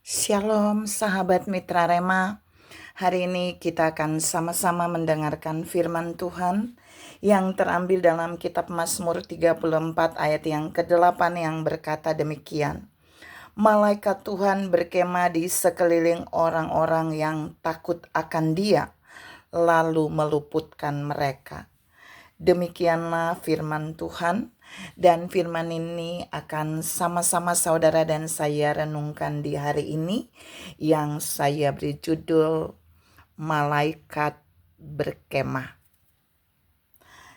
Shalom sahabat Mitra Rema. Hari ini kita akan sama-sama mendengarkan firman Tuhan yang terambil dalam kitab Mazmur 34 ayat yang ke-8 yang berkata demikian. Malaikat Tuhan berkemah di sekeliling orang-orang yang takut akan Dia, lalu meluputkan mereka. Demikianlah firman Tuhan, dan firman ini akan sama-sama saudara dan saya renungkan di hari ini yang saya beri judul Malaikat Berkemah.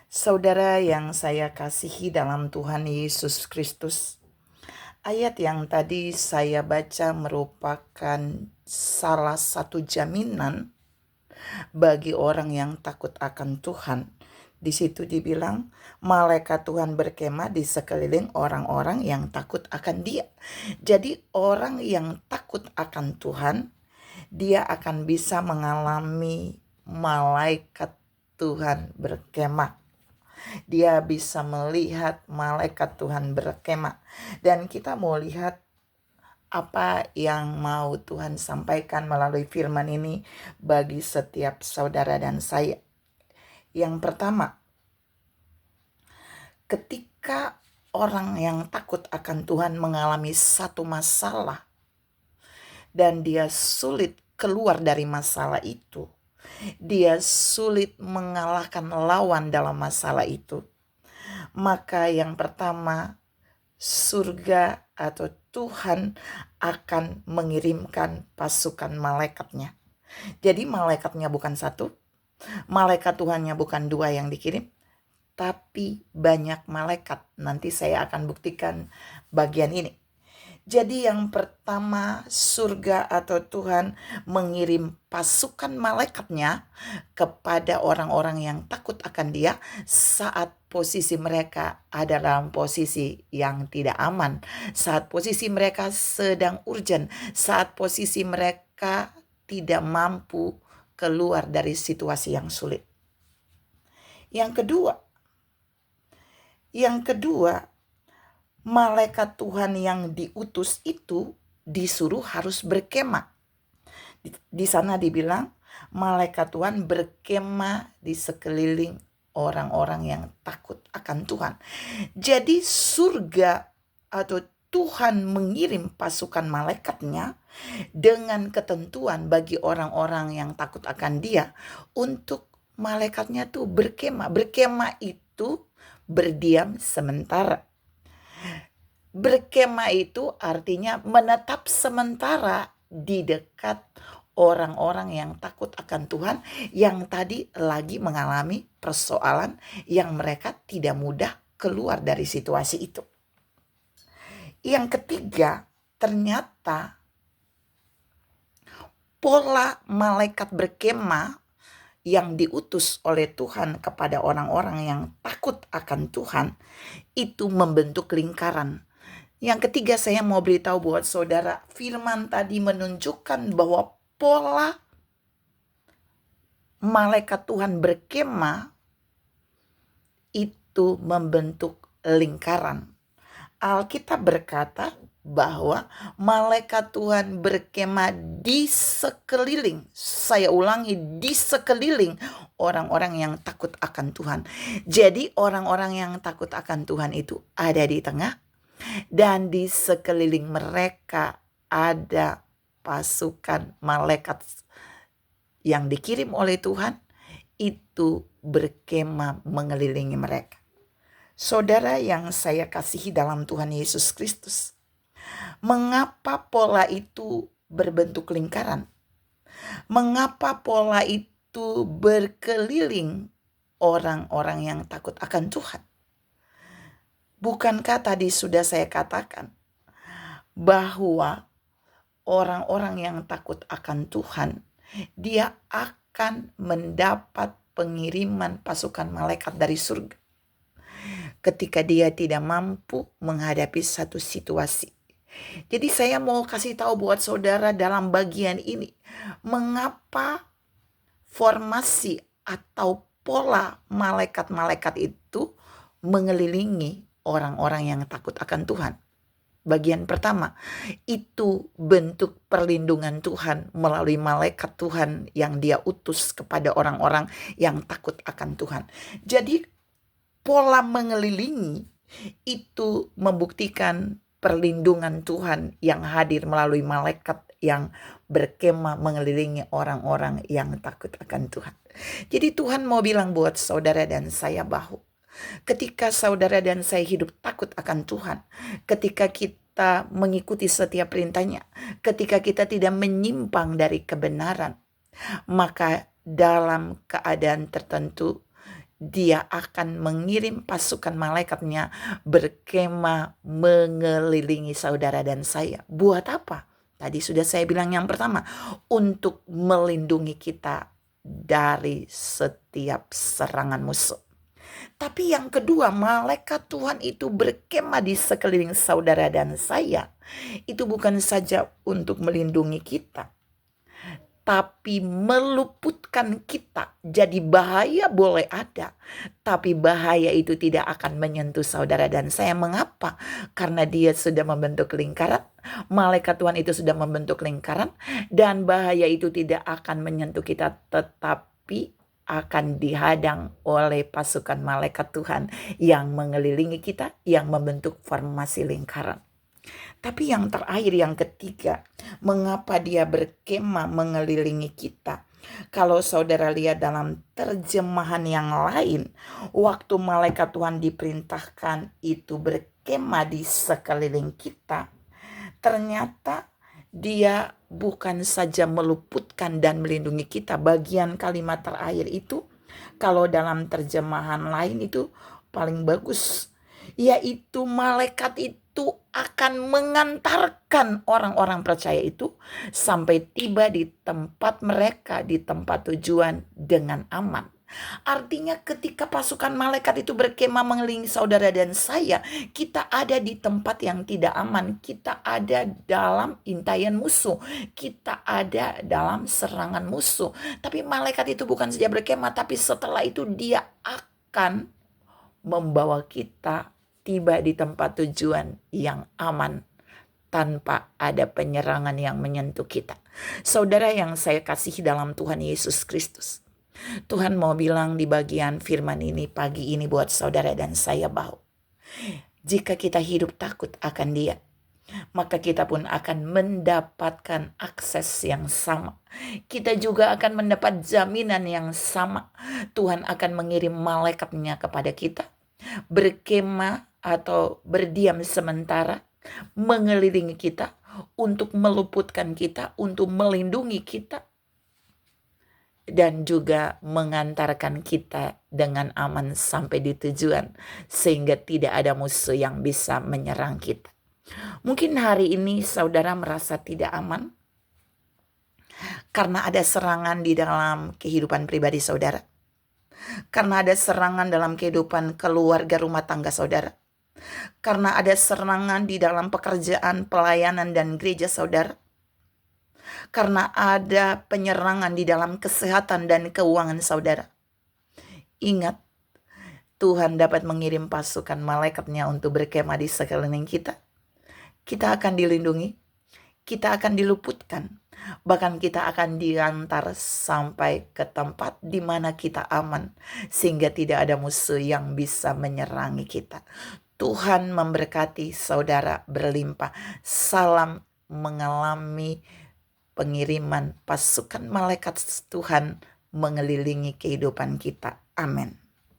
Saudara yang saya kasihi dalam Tuhan Yesus Kristus, ayat yang tadi saya baca merupakan salah satu jaminan bagi orang yang takut akan Tuhan. Di situ dibilang malaikat Tuhan berkemah di sekeliling orang-orang yang takut akan Dia. Jadi orang yang takut akan Tuhan, dia akan bisa mengalami malaikat Tuhan berkemah. Dia bisa melihat malaikat Tuhan berkemah. Dan kita mau lihat apa yang mau Tuhan sampaikan melalui firman ini bagi setiap saudara dan saya. Yang pertama, ketika orang yang takut akan Tuhan mengalami satu masalah dan dia sulit keluar dari masalah itu, dia sulit mengalahkan lawan dalam masalah itu, maka yang pertama, surga atau Tuhan akan mengirimkan pasukan malaikatnya. Jadi malaikatnya bukan satu, malaikat Tuhannya bukan dua yang dikirim, tapi banyak malaikat. Nanti saya akan buktikan bagian ini. Jadi yang pertama, surga atau Tuhan mengirim pasukan malaikatnya kepada orang-orang yang takut akan Dia saat posisi mereka ada dalam posisi yang tidak aman, saat posisi mereka sedang urgent, saat posisi mereka tidak mampu keluar dari situasi yang sulit. Yang kedua, malaikat Tuhan yang diutus itu disuruh harus berkemah. Di sana dibilang malaikat Tuhan berkemah di sekeliling orang-orang yang takut akan Tuhan. Jadi surga atau Tuhan mengirim pasukan malaikatnya dengan ketentuan bagi orang-orang yang takut akan Dia untuk malaikatnya tuh berkemah. Berkemah itu berdiam sementara. Berkemah itu artinya menetap sementara di dekat orang-orang yang takut akan Tuhan, yang tadi lagi mengalami persoalan yang mereka tidak mudah keluar dari situasi itu. Yang ketiga, ternyata pola malaikat berkemah yang diutus oleh Tuhan kepada orang-orang yang takut akan Tuhan itu membentuk lingkaran. Yang ketiga, saya mau beritahu buat saudara, firman tadi menunjukkan bahwa pola malaikat Tuhan berkemah itu membentuk lingkaran. Alkitab berkata bahwa malaikat Tuhan berkemah di sekeliling, saya ulangi, di sekeliling orang-orang yang takut akan Tuhan. Jadi orang-orang yang takut akan Tuhan itu ada di tengah, dan di sekeliling mereka ada pasukan malaikat yang dikirim oleh Tuhan itu berkemah mengelilingi mereka. Saudara yang saya kasihi dalam Tuhan Yesus Kristus, mengapa pola itu berbentuk lingkaran? Mengapa pola itu berkeliling orang-orang yang takut akan Tuhan? Bukankah tadi sudah saya katakan bahwa orang-orang yang takut akan Tuhan, dia akan mendapat pengiriman pasukan malaikat dari surga ketika dia tidak mampu menghadapi satu situasi. Jadi saya mau kasih tahu buat saudara dalam bagian ini, mengapa formasi atau pola malaikat-malaikat itu mengelilingi orang-orang yang takut akan Tuhan. Bagian pertama, itu bentuk perlindungan Tuhan melalui malaikat Tuhan yang Dia utus kepada orang-orang yang takut akan Tuhan. Jadi pola mengelilingi itu membuktikan perlindungan Tuhan yang hadir melalui malaikat yang berkemah mengelilingi orang-orang yang takut akan Tuhan. Jadi Tuhan mau bilang buat saudara dan saya bahwa ketika saudara dan saya hidup takut akan Tuhan, ketika kita mengikuti setiap perintahnya, ketika kita tidak menyimpang dari kebenaran, maka dalam keadaan tertentu Dia akan mengirim pasukan malaikatnya berkemah mengelilingi saudara dan saya. Buat apa? Tadi sudah saya bilang yang pertama, untuk melindungi kita dari setiap serangan musuh. Tapi yang kedua, malaikat Tuhan itu berkemah di sekeliling saudara dan saya. Itu bukan saja untuk melindungi kita, tapi meluputkan kita. Jadi bahaya boleh ada, tapi bahaya itu tidak akan menyentuh saudara dan saya. Mengapa? Karena Dia sudah membentuk lingkaran, malaikat Tuhan itu sudah membentuk lingkaran, dan bahaya itu tidak akan menyentuh kita, tetapi akan dihadang oleh pasukan malaikat Tuhan yang mengelilingi kita, yang membentuk formasi lingkaran. Tapi yang terakhir, yang ketiga, mengapa Dia berkemah mengelilingi kita? Kalau saudara lihat dalam terjemahan yang lain, waktu malaikat Tuhan diperintahkan itu berkemah di sekeliling kita, ternyata Dia bukan saja meluputkan dan melindungi kita. Bagian kalimat terakhir itu, kalau dalam terjemahan lain itu paling bagus, yaitu malaikat itu akan mengantarkan orang-orang percaya itu sampai tiba di tempat mereka, di tempat tujuan dengan aman. Artinya ketika pasukan malaikat itu berkemah mengelilingi saudara dan saya, kita ada di tempat yang tidak aman. Kita ada dalam intaian musuh. Kita ada dalam serangan musuh. Tapi malaikat itu bukan saja berkemah, tapi setelah itu Dia akan membawa kita tiba di tempat tujuan yang aman tanpa ada penyerangan yang menyentuh kita. Saudara yang saya kasihi dalam Tuhan Yesus Kristus, Tuhan mau bilang di bagian firman ini pagi ini buat saudara dan saya bahwa jika kita hidup takut akan Dia, maka kita pun akan mendapatkan akses yang sama. Kita juga akan mendapat jaminan yang sama. Tuhan akan mengirim malaikatnya kepada kita, berkemah atau berdiam sementara, mengelilingi kita, untuk meluputkan kita, untuk melindungi kita, dan juga mengantarkan kita dengan aman sampai di tujuan, sehingga tidak ada musuh yang bisa menyerang kita. Mungkin hari ini saudara merasa tidak aman karena ada serangan di dalam kehidupan pribadi saudara, karena ada serangan dalam kehidupan keluarga rumah tangga saudara, karena ada serangan di dalam pekerjaan, pelayanan, dan gereja saudara, karena ada penyerangan di dalam kesehatan dan keuangan saudara. Ingat, Tuhan dapat mengirim pasukan malaikatnya untuk berkemah di sekeliling kita. Kita akan dilindungi, kita akan diluputkan, bahkan kita akan diantar sampai ke tempat di mana kita aman, sehingga tidak ada musuh yang bisa menyerangi kita. Tuhan memberkati saudara berlimpah. Salam mengalami pengiriman pasukan malaikat Tuhan mengelilingi kehidupan kita. Amin.